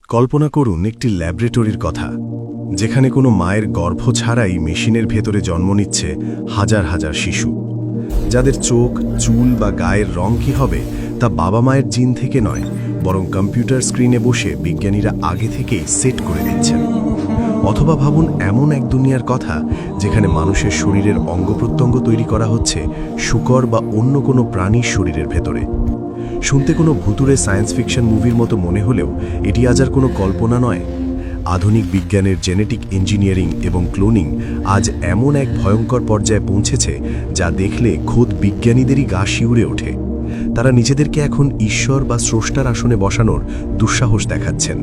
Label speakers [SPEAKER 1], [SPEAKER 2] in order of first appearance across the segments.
[SPEAKER 1] কল্পনা করুন একটি ল্যাবরেটরির কথা, যেখানে কোনো মায়ের গর্ভ ছাড়াই মেশিনের ভেতরে জন্ম নিচ্ছে হাজার হাজার শিশু, যাদের চোখ, চুল বা গায়ের রং কী হবে তা বাবা মায়ের জিন থেকে নয়, বরং কম্পিউটার স্ক্রিনে বসে বিজ্ঞানীরা আগে থেকেই সেট করে দিচ্ছেন। অথবা ভাবুন এমন এক দুনিয়ার কথা যেখানে মানুষের শরীরের অঙ্গপ্রত্যঙ্গ তৈরি করা হচ্ছে শূকর বা অন্য কোনো প্রাণীর শরীরের ভেতরে। শুনতে কোনো ভুতুড়ে সায়েন্স ফিকশন মুভির মতো মনে হলেও এটি আজ আর কোনো কল্পনা নয়। আধুনিক বিজ্ঞানের জেনেটিক ইঞ্জিনিয়ারিং এবং ক্লোনিং আজ এমন এক ভয়ঙ্কর পর্যায়ে পৌঁছেছে যা দেখলে খোদ বিজ্ঞানীদেরই গা শিউরে ওঠে। তারা নিজেদেরকে এখন ঈশ্বর বা স্রষ্টার আসনে বসানোর দুঃসাহস দেখাচ্ছেন।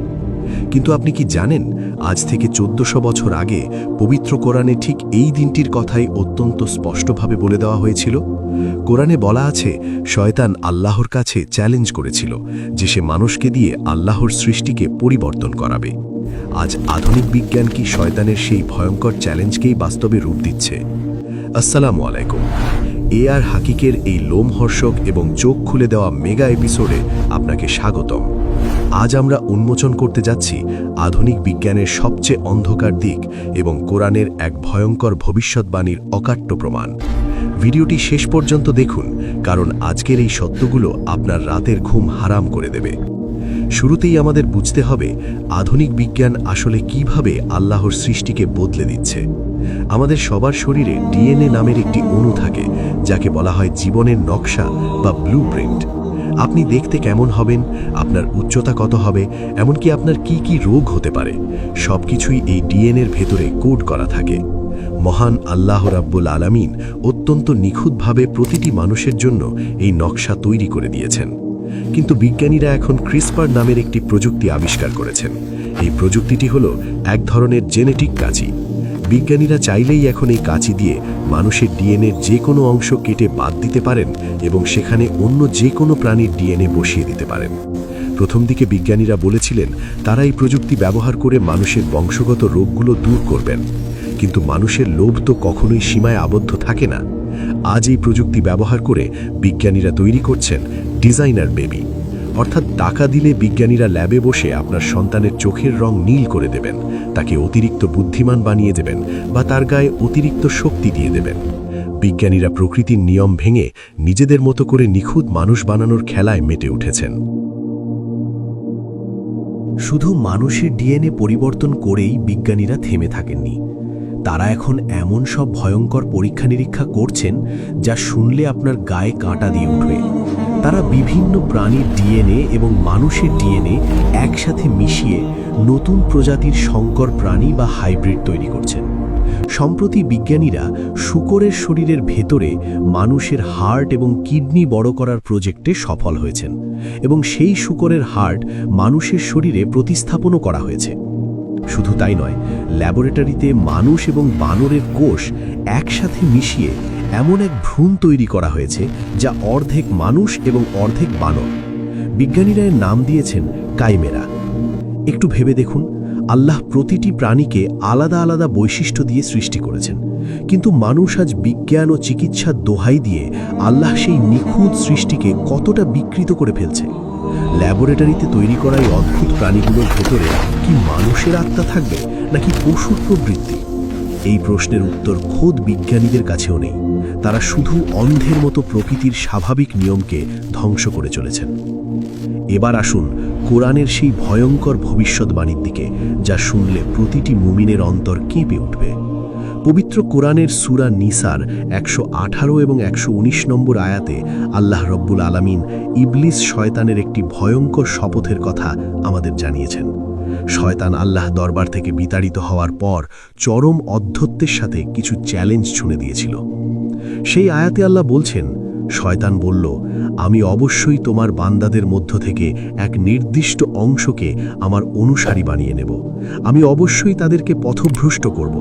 [SPEAKER 1] কিন্তু আপনি কি জানেন, আজ থেকে 1400 বছর আগে পবিত্র কোরআনে ঠিক এই দিনটির কথাই অত্যন্ত স্পষ্টভাবে বলে দেওয়া হয়েছিল। কোরআনে বলা আছে, শয়তান আল্লাহর কাছে চ্যালেঞ্জ করেছিল যে সে মানুষকে দিয়ে আল্লাহর সৃষ্টিকে পরিবর্তন করাবে। আজ আধুনিক বিজ্ঞান কি শয়তানের সেই ভয়ঙ্কর চ্যালেঞ্জকেই বাস্তবে রূপ দিচ্ছে? আসসালামু আলাইকুম। এআর হাকিকের এই লোমহর্ষক এবং চোখ খুলে দেওয়া মেগা এপিসোডে আপনাকে স্বাগতম। আজ আমরা উন্মোচন করতে যাচ্ছি আধুনিক বিজ্ঞানের সবচেয়ে অন্ধকার দিক এবং কোরআনের এক ভয়ঙ্কর ভবিষ্যৎবাণীর অকাট্য প্রমাণ। ভিডিওটি শেষ পর্যন্ত দেখুন, কারণ আজকের এই সত্যগুলো আপনার রাতের ঘুম হারাম করে দেবে। শুরুতেই আমাদের বুঝতে হবে আধুনিক বিজ্ঞান আসলে কিভাবে আল্লাহর সৃষ্টিকে বদলে দিচ্ছে। আমাদের সবার শরীরে ডিএনএ নামের একটি অণু থাকে, যাকে বলা হয় জীবনের নকশা বা ব্লুপ্রিন্ট। আপনি দেখতে কেমন হবেন, আপনার উচ্চতা কত হবে, এমনকি আপনার কি কি রোগ হতে পারে, সবকিছুই এই ডিএনএর ভেতরে কোড করা থাকে। মহান আল্লাহ রাব্বুল আলামিন অত্যন্ত নিখুঁতভাবে প্রতিটি মানুষের জন্য এই নকশা তৈরি করে দিয়েছেন। কিন্তু বিজ্ঞানীরা এখন ক্রিসপার নামের একটি প্রযুক্তি আবিষ্কার করেছেন। এই প্রযুক্তিটি হলো এক ধরনের জেনেটিক কাঁচি। বিজ্ঞানীরা চাইলেই এখন এই কাঁচি দিয়ে মানুষের ডিএনএর যে কোনো অংশ কেটে বাদ দিতে পারেন এবং সেখানে অন্য যে কোনো প্রাণীর ডিএনএ বসিয়ে দিতে পারেন। প্রথম দিকে বিজ্ঞানীরা বলেছিলেন তারা এই প্রযুক্তি ব্যবহার করে মানুষের বংশগত রোগগুলো দূর করবেন। কিন্তু মানুষের লোভ তো কখনোই সীমায় আবদ্ধ থাকে না। আজ এই প্রযুক্তি ব্যবহার করে বিজ্ঞানীরা তৈরি করছেন ডিজাইনার বেবি। অর্থাৎ টাকা দিলে বিজ্ঞানীরা ল্যাবে বসে আপনার সন্তানের চোখের রং নীল করে দেবেন, তাকে অতিরিক্ত বুদ্ধিমান বানিয়ে দেবেন বা তার গায়ে অতিরিক্ত শক্তি দিয়ে দেবেন। বিজ্ঞানীরা প্রকৃতির নিয়ম ভেঙে নিজেদের মতো করে নিখুঁত মানুষ বানানোর খেলায় মেতে উঠেছেন।
[SPEAKER 2] শুধু মানুষের ডিএনএ পরিবর্তন করেই বিজ্ঞানীরা থেমে থাকেননি। তারা এখন এমন সব ভয়ঙ্কর পরীক্ষা নিরীক্ষা করছেন যা শুনলে আপনার গায়ে কাঁটা দিয়ে উঠবে। তারা বিভিন্ন প্রাণীর ডিএনএ এবং মানুষের ডিএনএ একসাথে মিশিয়ে নতুন প্রজাতির সংকর প্রাণী বা হাইব্রিড তৈরি করছেন। সম্প্রতি বিজ্ঞানীরা শূকরের শরীরের ভেতরে মানুষের হার্ট এবং কিডনি বড় করার প্রজেক্টে সফল হয়েছেন এবং সেই শূকরের হার্ট মানুষের শরীরে প্রতিস্থাপনও করা হয়েছে। শুধু তাই নয়, ল্যাবরেটরিতে মানুষ এবং বানরের কোষ একসাথে মিশিয়ে এমন এক ভ্রূণ তৈরি করা হয়েছে যা অর্ধেক মানুষ এবং অর্ধেক বানর। বিজ্ঞানীরা এর নাম দিয়েছেন কাইমেরা। একটু ভেবে দেখুন, আল্লাহ প্রতিটি প্রাণীকে আলাদা আলাদা বৈশিষ্ট্য দিয়ে সৃষ্টি করেছেন, কিন্তু মানুষ আজ বিজ্ঞান ও চিকিৎসার দোহাই দিয়ে আল্লাহ সেই নিখুঁত সৃষ্টিকে কতটা বিকৃত করে ফেলছে। ল্যাবরেটরিতে তৈরি করা এই অদ্ভুত প্রাণীগুলোর ভেতরে কি মানুষের আত্মা থাকবে নাকি পশুর প্রবৃত্তি? এই প্রশ্নের উত্তর খোদ বিজ্ঞানীদের কাছেও নেই। তারা শুধু অন্ধের মতো প্রকৃতির স্বাভাবিক নিয়মকে ধ্বংস করে চলেছেন। এবার আসুন কোরআনের সেই ভয়ঙ্কর ভবিষ্যৎবাণীর দিকে, যা শুনলে প্রতিটি মুমিনের অন্তর কেঁপে উঠবে। পবিত্র কোরআনের সূরা নিসার 118 এবং 119 নম্বর আয়াতে আল্লাহ রব্বুল আলামিন ইবলিস শয়তানের একটি ভয়ঙ্কর শপথের কথা আমাদের জানিয়েছেন। শয়তান আল্লাহ দরবার থেকে বিতাড়িত হওয়ার পর চরম অধ্যত্বের সাথে কিছু চ্যালেঞ্জ ছুঁড়ে দিয়েছিল। সেই আয়াতে আল্লাহ বলছেন, শয়তান বলল, আমি অবশ্যই তোমার বান্দাদের মধ্য থেকে এক নির্দিষ্ট অংশকে আমার অনুসারী বানিয়ে নেব। আমি অবশ্যই তাদেরকে পথভ্রষ্ট করব।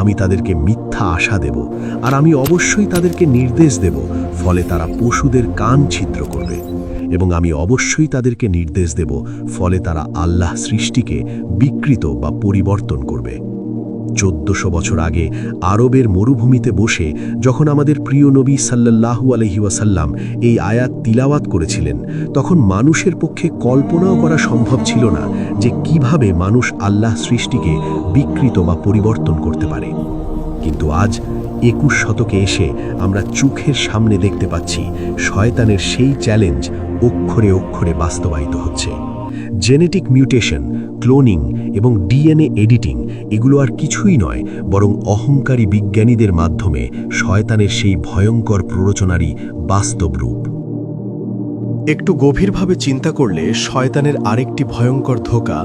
[SPEAKER 2] আমি তাদেরকে মিথ্যা আশা দেব, আর আমি অবশ্যই তাদেরকে নির্দেশ দেব, ফলে তারা পশুদের কান ছিদ্র করবে। এবং আমি অবশ্যই তাদেরকে নির্দেশ দেব, ফলে তারা আল্লাহ সৃষ্টিকে বিকৃত বা পরিবর্তন করবে। 1400 বছর আগে আরবের মরুভূমিতে বসে যখন আমাদের প্রিয় নবী সাল্লাল্লাহু আলাইহি ওয়াসাল্লাম এই আয়াত তিলাওয়াত করেছিলেন, তখন মানুষের পক্ষে কল্পনাও করা সম্ভব ছিল না যে কিভাবে মানুষ আল্লাহ সৃষ্টিকে বিকৃত বা পরিবর্তন করতে পারে। কিন্তু আজ 21 শতকে এসে আমরা চোখের সামনে দেখতে পাচ্ছি শয়তানের সেই চ্যালেঞ্জ অক্ষরে অক্ষরে বাস্তবায়িত হচ্ছে। জেনেটিক মিউটেশন, ক্লোনিং এবং ডিএনএ এডিটিং এগুলো আর কিছুই নয়, বরং অহংকারী বিজ্ঞানীদের মাধ্যমে শয়তানের সেই ভয়ঙ্কর প্ররোচনারই বাস্তব রূপ।
[SPEAKER 1] একটু গভীরভাবে চিন্তা করলে শয়তানের আরেকটি ভয়ঙ্কর ধোঁকা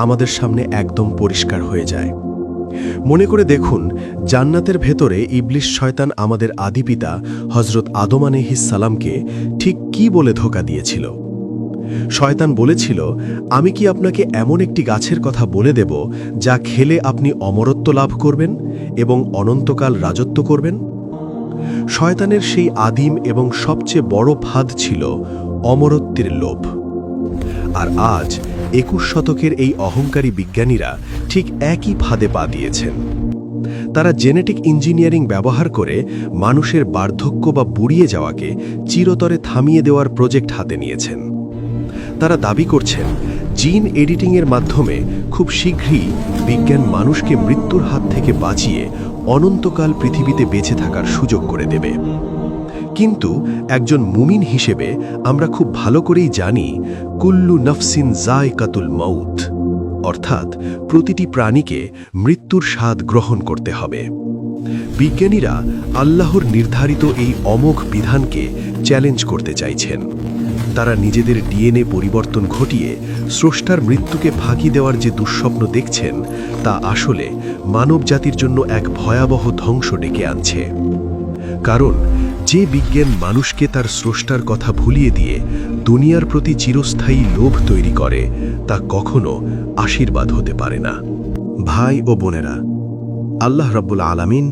[SPEAKER 1] আমাদের সামনে একদম পরিষ্কার হয়ে যায়। মনে করে দেখুন, জান্নাতের ভেতরে ইবলিস শয়তান আমাদের আদিপিতা হযরত আদম আলাইহিস সালামকে ঠিক কি বলে ধোঁকা দিয়েছিল। শয়তান বলেছিল, আমি কি আপনাকে এমন একটি গাছের কথা বলে দেব যা খেলে আপনি অমরত্ব লাভ করবেন এবং অনন্তকাল রাজত্ব করবেন? শয়তানের সেই আদিম এবং সবচেয়ে বড় ফাঁদ ছিল অমরত্বের লোভ। আর আজ 21 শতকের এই অহংকারী বিজ্ঞানীরা ঠিক একই ফাঁদে পা দিয়েছেন। তারা জেনেটিক ইঞ্জিনিয়ারিং ব্যবহার করে মানুষের বার্ধক্য বা বুড়িয়ে যাওয়াকে চিরতরে থামিয়ে দেওয়ার প্রজেক্ট হাতে নিয়েছেন। তারা দাবি করছেন, জিন এডিটিংয়ের মাধ্যমে খুব শীঘ্রই বিজ্ঞান মানুষকে মৃত্যুর হাত থেকে বাঁচিয়ে অনন্তকাল পৃথিবীতে বেঁচে থাকার সুযোগ করে দেবে। কিন্তু একজন মুমিন হিসেবে আমরা খুব ভালো করেই জানি, কুল্লু নফসিন যায়কাতুল মাউত, অর্থাৎ প্রতিটি প্রাণীকে মৃত্যুর স্বাদ গ্রহণ করতে হবে। বিজ্ঞানীরা আল্লাহর নির্ধারিত এই অমোঘ বিধানকে চ্যালেঞ্জ করতে চাইছেন। তারা নিজেদের ডিএনএ পরিবর্তন ঘটিয়ে স্রষ্টার মৃত্যুকে ফাঁকি দেওয়ার যে দুঃস্বপ্ন দেখছেন, তা আসলে মানবজাতির জন্য এক ভয়াবহ ধ্বংস ডেকে আনছে। কারণ যে বিজ্ঞান মানুষকে তার স্রষ্টার কথা ভুলিয়ে দিয়ে দুনিয়ার প্রতি চিরস্থায়ী লোভ তৈরি করে, তা কখনো আশীর্বাদ হতে পারে না। ভাই ও বোনেরা, আল্লাহ রাব্বুল আলামিন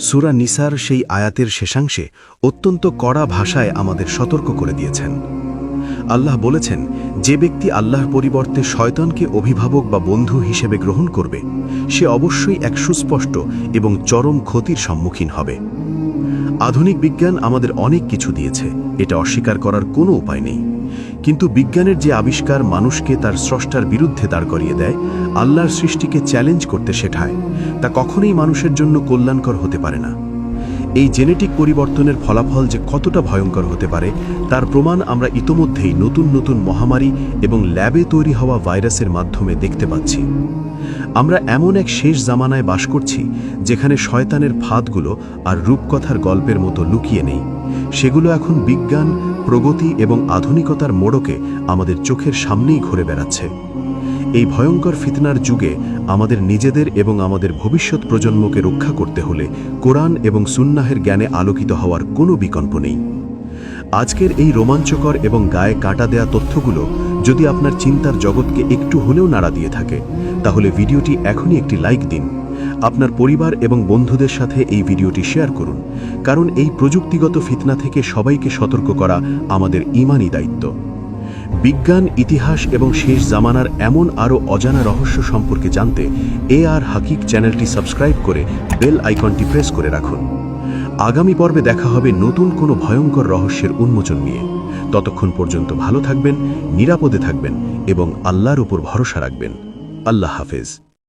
[SPEAKER 1] সূরা নিসার সেই আয়াতের শেষাংশে অত্যন্ত কড়া ভাষায় আমাদের সতর্ক করে দিয়েছেন। আল্লাহ বলেছেন, যে ব্যক্তি আল্লাহর পরিবর্তে শয়তানকে অভিভাবক বা বন্ধু হিসেবে গ্রহণ করবে, সে অবশ্যই এক সুস্পষ্ট এবং চরম ক্ষতির সম্মুখীন হবে। আধুনিক বিজ্ঞান আমাদের অনেক কিছু দিয়েছে, এটা অস্বীকার করার কোনো উপায় নেই। কিন্তু বিজ্ঞানের যে আবিষ্কার মানুষকে তার স্রষ্টার বিরুদ্ধে দাঁড় করিয়ে দেয়, আল্লাহর সৃষ্টিকে চ্যালেঞ্জ করতে শেখায়, তা কখনোই মানুষের জন্য কল্যাণকর হতে পারে না। এই জেনেটিক পরিবর্তনের ফলাফল যে কতটা ভয়ঙ্কর হতে পারে, তার প্রমাণ আমরা ইতোমধ্যেই নতুন নতুন মহামারী এবং ল্যাবে তৈরি হওয়া ভাইরাসের মাধ্যমে দেখতে পাচ্ছি। আমরা এমন এক শেষ জামানায় বাস করছি যেখানে শয়তানের ফাঁদগুলো আর রূপকথার গল্পের মতো লুকিয়ে নেই। সেগুলো এখন বিজ্ঞান, প্রগতি এবং আধুনিকতার মোড়কে আমাদের চোখের সামনেই ঘুরে বেড়াচ্ছে। এই ভয়ঙ্কর ফিতনার যুগে আমাদের নিজেদের এবং আমাদের ভবিষ্যৎ প্রজন্মকে রক্ষা করতে হলে কোরআন এবং সুন্নাহের জ্ঞানে আলোকিত হওয়ার কোনো বিকল্প নেই। আজকের এই রোমাঞ্চকর এবং গায়ে কাটা দেয়া তথ্যগুলো যদি আপনার চিন্তার জগৎকে একটু হলেও নাড়া দিয়ে থাকে, তাহলে ভিডিওটি এখনই একটি লাইক দিন। আপনার পরিবার এবং বন্ধুদের সাথে এই ভিডিওটি শেয়ার করুন, কারণ এই প্রযুক্তিগত ফিতনা থেকে সবাইকে সতর্ক করা আমাদের ঈমানি দায়িত্ব। বিজ্ঞান, ইতিহাস এবং শেষ জামানার এমন আরও অজানা রহস্য সম্পর্কে জানতে AR হাকিক চ্যানেলটি সাবস্ক্রাইব করে বেল আইকনটি প্রেস করে রাখুন। আগামী পর্বে দেখা হবে নতুন কোনো ভয়ঙ্কর রহস্যের উন্মোচন নিয়ে। ততক্ষণ পর্যন্ত ভালো থাকবেন, নিরাপদে থাকবেন এবং আল্লাহর উপর ভরসা রাখবেন। আল্লাহ হাফেজ।